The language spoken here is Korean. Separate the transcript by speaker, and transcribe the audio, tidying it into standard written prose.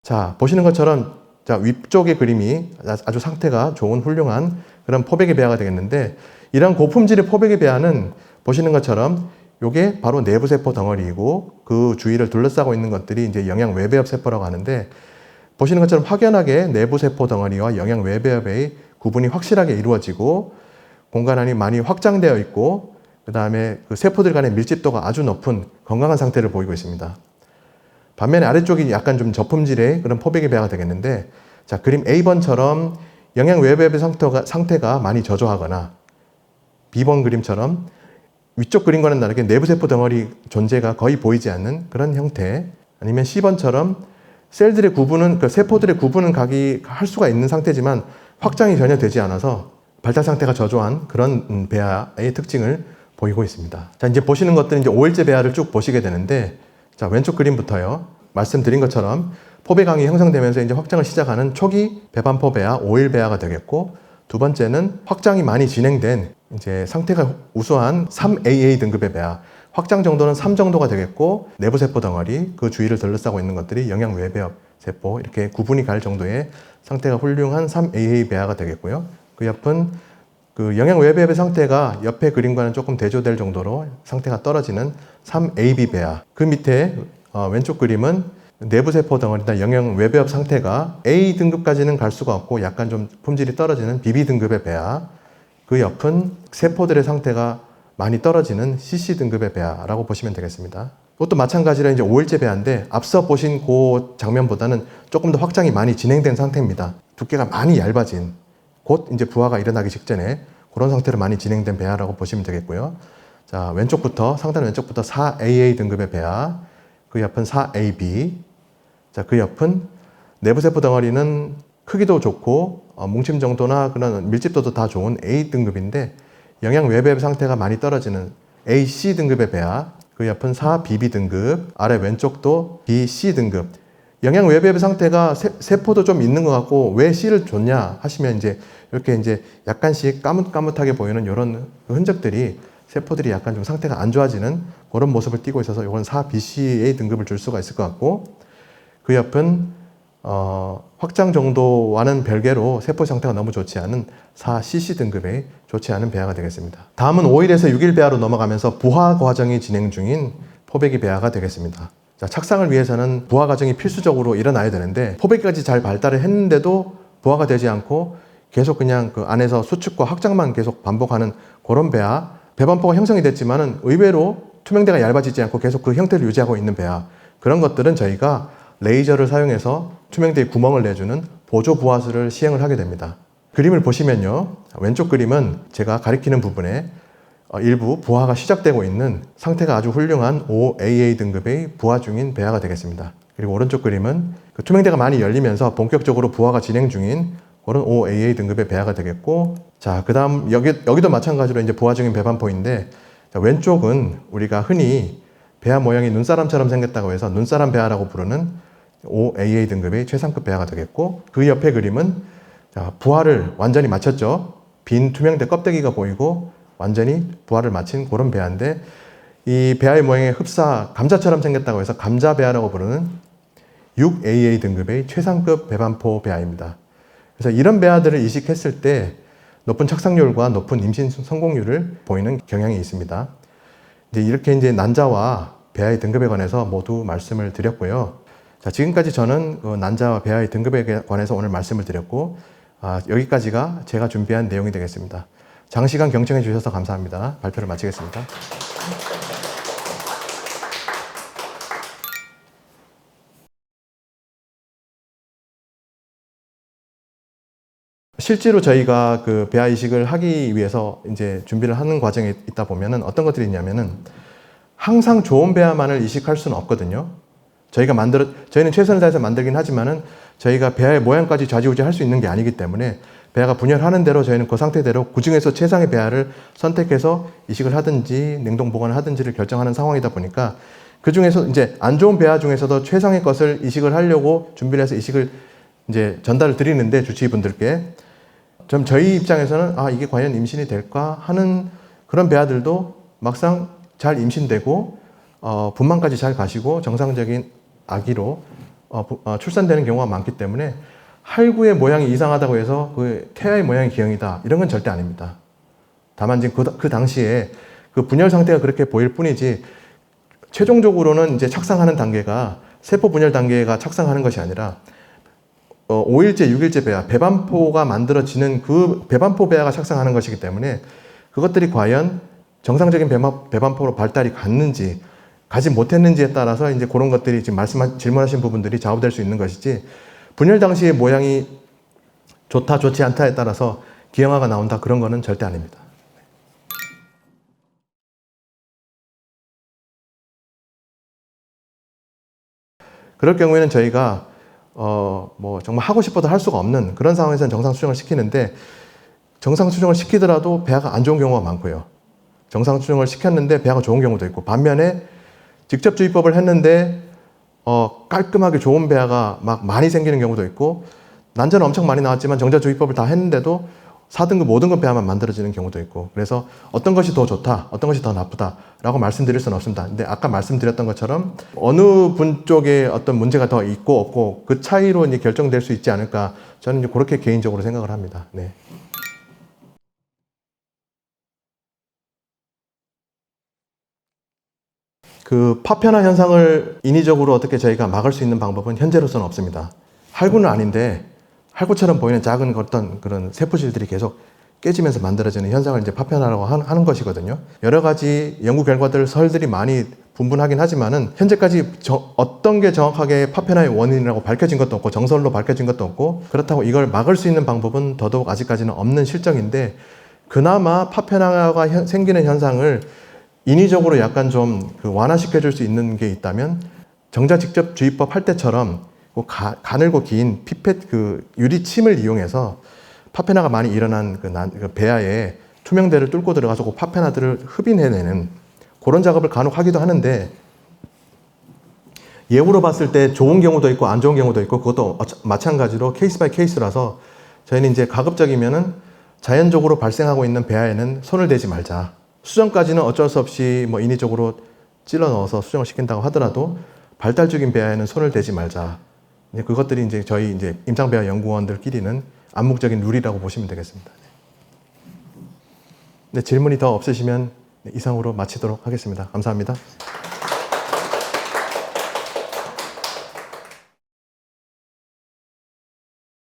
Speaker 1: 자, 보시는 것처럼 자, 위쪽의 그림이 아주 상태가 좋은 훌륭한 그런 포백의 배아가 되겠는데, 이런 고품질의 포백의 배아는 보시는 것처럼 이게 바로 내부세포 덩어리이고 그 주위를 둘러싸고 있는 것들이 이제 영양 외배엽 세포라고 하는데, 보시는 것처럼 확연하게 내부세포 덩어리와 영양 외배엽의 구분이 확실하게 이루어지고 공간 안이 많이 확장되어 있고, 그 다음에 그 세포들 간의 밀집도가 아주 높은 건강한 상태를 보이고 있습니다. 반면에 아래쪽이 약간 좀 저품질의 그런 포백의 배아가 되겠는데, 자, 그림 A번처럼 영양 외배엽의 상태가 많이 저조하거나, B번 그림처럼 위쪽 그림과는 다르게 내부세포 덩어리 존재가 거의 보이지 않는 그런 형태, 아니면 C번처럼 셀들의 구분은, 그 세포들의 구분은 할 수가 있는 상태지만 확장이 전혀 되지 않아서 발달 상태가 저조한 그런 배아의 특징을 보이고 있습니다. 자, 이제 보시는 것들은 이제 5일째 배아를 쭉 보시게 되는데, 자, 왼쪽 그림부터요. 말씀드린 것처럼 포배강이 형성되면서 이제 확장을 시작하는 초기 배반포 배아, 5일 배아가 되겠고, 두 번째는 확장이 많이 진행된 이제 상태가 우수한 3AA 등급의 배아, 확장 정도는 3 정도가 되겠고, 내부세포 덩어리, 그 주위를 둘러싸고 있는 것들이 영양 외배엽 세포, 이렇게 구분이 갈 정도의 상태가 훌륭한 3AA 배아가 되겠고요. 그 옆은 그 영양 외배엽의 상태가 옆에 그림과는 조금 대조될 정도로 상태가 떨어지는 3AB 배아. 그 밑에 왼쪽 그림은 내부세포 덩어리나 영양 외배엽 상태가 A 등급까지는 갈 수가 없고 약간 좀 품질이 떨어지는 BB 등급의 배아. 그 옆은 세포들의 상태가 많이 떨어지는 CC 등급의 배아라고 보시면 되겠습니다. 이것도 마찬가지로 이제 5일째 배아인데, 앞서 보신 그 장면보다는 조금 더 확장이 많이 진행된 상태입니다. 두께가 많이 얇아진, 곧 이제 부화가 일어나기 직전에 그런 상태로 많이 진행된 배아라고 보시면 되겠고요. 자, 상단 왼쪽부터 4AA 등급의 배아, 그 옆은 4AB, 자, 그 옆은 내부세포 덩어리는 크기도 좋고 뭉침 정도나 그런 밀집도도 다 좋은 A 등급인데, 영양 외배엽 상태가 많이 떨어지는 AC 등급의 배아, 그 옆은 4BB 등급, 아래 왼쪽도 BC 등급. 영양 외배엽 상태가 세포도 좀 있는 것 같고 왜 C를 줬냐 하시면, 이제 이렇게 이제 약간씩 까뭇까뭇하게 보이는 이런 흔적들이 세포들이 약간 좀 상태가 안 좋아지는 그런 모습을 띠고 있어서 이건 4BCA 등급을 줄 수가 있을 것 같고, 그 옆은 확장 정도와는 별개로 세포 상태가 너무 좋지 않은 4cc 등급의 좋지 않은 배아가 되겠습니다. 다음은 5일에서 6일 배아로 넘어가면서 부화 과정이 진행 중인 포배기 배아가 되겠습니다. 자, 착상을 위해서는 부화 과정이 필수적으로 일어나야 되는데, 포배기까지 잘 발달을 했는데도 부화가 되지 않고 계속 그냥 그 안에서 수축과 확장만 계속 반복하는 그런 배아, 배반포가 형성이 됐지만은 의외로 투명대가 얇아지지 않고 계속 그 형태를 유지하고 있는 배아, 그런 것들은 저희가 레이저를 사용해서 투명대에 구멍을 내주는 보조 부화술을 시행을 하게 됩니다. 그림을 보시면요, 왼쪽 그림은 제가 가리키는 부분에 일부 부화가 시작되고 있는 상태가 아주 훌륭한 5AA 등급의 부화 중인 배아가 되겠습니다. 그리고 오른쪽 그림은 그 투명대가 많이 열리면서 본격적으로 부화가 진행 중인 그런 5AA 등급의 배아가 되겠고, 자, 그 다음 여기도 마찬가지로 이제 부화 중인 배반포인데, 자, 왼쪽은 우리가 흔히 배아 모양이 눈사람처럼 생겼다고 해서 눈사람 배아라고 부르는 5AA 등급의 최상급 배아가 되겠고, 그 옆에 그림은 자, 부화를 완전히 마쳤죠. 빈 투명대 껍데기가 보이고 완전히 부화를 마친 그런 배아인데, 이 배아의 모양이 흡사 감자처럼 생겼다고 해서 감자 배아라고 부르는 6AA 등급의 최상급 배반포 배아입니다. 그래서 이런 배아들을 이식했을 때 높은 착상률과 높은 임신 성공률을 보이는 경향이 있습니다. 이렇게 이제 난자와 배아의 등급에 관해서 모두 말씀을 드렸고요. 자, 지금까지 저는 난자와 배아의 등급에 관해서 오늘 말씀을 드렸고, 여기까지가 제가 준비한 내용이 되겠습니다. 장시간 경청해 주셔서 감사합니다. 발표를 마치겠습니다. 실제로 저희가 그 배아 이식을 하기 위해서 이제 준비를 하는 과정에 있다 보면은 어떤 것들이 있냐면은, 항상 좋은 배아만을 이식할 수는 없거든요. 저희는 최선을 다해서 만들긴 하지만은 저희가 배아의 모양까지 좌지우지 할 수 있는 게 아니기 때문에, 배아가 분열하는 대로 저희는 그 상태대로 그 중에서 최상의 배아를 선택해서 이식을 하든지 냉동 보관을 하든지를 결정하는 상황이다 보니까, 그 중에서 이제 안 좋은 배아 중에서도 최상의 것을 이식을 하려고 준비를 해서 이식을 이제 전달을 드리는데, 주치의분들께 좀 저희 입장에서는 이게 과연 임신이 될까 하는 그런 배아들도 막상 잘 임신되고 분만까지 잘 가시고 정상적인 아기로 출산되는 경우가 많기 때문에 할구의 모양이 이상하다고 해서 그 태아의 모양이 기형이다 이런 건 절대 아닙니다. 다만 지금 그 당시에 그 분열 상태가 그렇게 보일 뿐이지 최종적으로는 이제 착상하는 단계가 세포 분열 단계가 착상하는 것이 아니라 5일째, 6일째 배아, 배반포가 만들어지는 그 배반포 배아가 착상하는 것이기 때문에 그것들이 과연 정상적인 배반포로 발달이 갔는지 가지 못했는지에 따라서 이제 그런 것들이 지금 질문하신 부분들이 좌우될 수 있는 것이지 분열 당시의 모양이 좋다, 좋지 않다에 따라서 기형아가 나온다 그런 거는 절대 아닙니다. 그럴 경우에는 저희가 뭐 정말 하고 싶어도 할 수가 없는 그런 상황에서는 정상 수정을 시키는데 정상 수정을 시키더라도 배아가 안 좋은 경우가 많고요. 정상 수정을 시켰는데 배아가 좋은 경우도 있고 반면에 직접 주입법을 했는데 깔끔하게 좋은 배아가 막 많이 생기는 경우도 있고 난자는 엄청 많이 나왔지만 정자 주입법을 다 했는데도 4등급, 5등급 배아만 만들어지는 경우도 있고 그래서 어떤 것이 더 좋다, 어떤 것이 더 나쁘다라고 말씀드릴 수는 없습니다. 근데 아까 말씀드렸던 것처럼 어느 분 쪽에 어떤 문제가 더 있고 없고 그 차이로 이제 결정될 수 있지 않을까 저는 이제 그렇게 개인적으로 생각을 합니다. 네. 그 파편화 현상을 인위적으로 어떻게 저희가 막을 수 있는 방법은 현재로서는 없습니다. 할구는 아닌데 할구처럼 보이는 작은 어떤 그런 세포질들이 계속 깨지면서 만들어지는 현상을 이제 파편화라고 하는 것이거든요. 여러 가지 연구 결과들, 설들이 많이 분분하긴 하지만은 현재까지 어떤 게 정확하게 파편화의 원인이라고 밝혀진 것도 없고 정설로 밝혀진 것도 없고 그렇다고 이걸 막을 수 있는 방법은 더더욱 아직까지는 없는 실정인데 그나마 파편화가 생기는 현상을 인위적으로 약간 좀 완화시켜 줄 수 있는 게 있다면 정자 직접 주입법 할 때처럼 가늘고 긴 피펫 그 유리침을 이용해서 파페나가 많이 일어난 그 배아에 투명대를 뚫고 들어가서 그 파페나들을 흡인해내는 그런 작업을 간혹 하기도 하는데 예후로 봤을 때 좋은 경우도 있고 안 좋은 경우도 있고 그것도 마찬가지로 케이스 바이 케이스라서 저희는 이제 가급적이면은 자연적으로 발생하고 있는 배아에는 손을 대지 말자. 수정까지는 어쩔 수 없이 뭐 인위적으로 찔러 넣어서 수정을 시킨다고 하더라도 발달 중인 배아에는 손을 대지 말자. 그것들이 이제 저희 이제 임상배아 연구원들끼리는 암묵적인 룰이라고 보시면 되겠습니다. 네, 질문이 더 없으시면 이상으로 마치도록 하겠습니다. 감사합니다.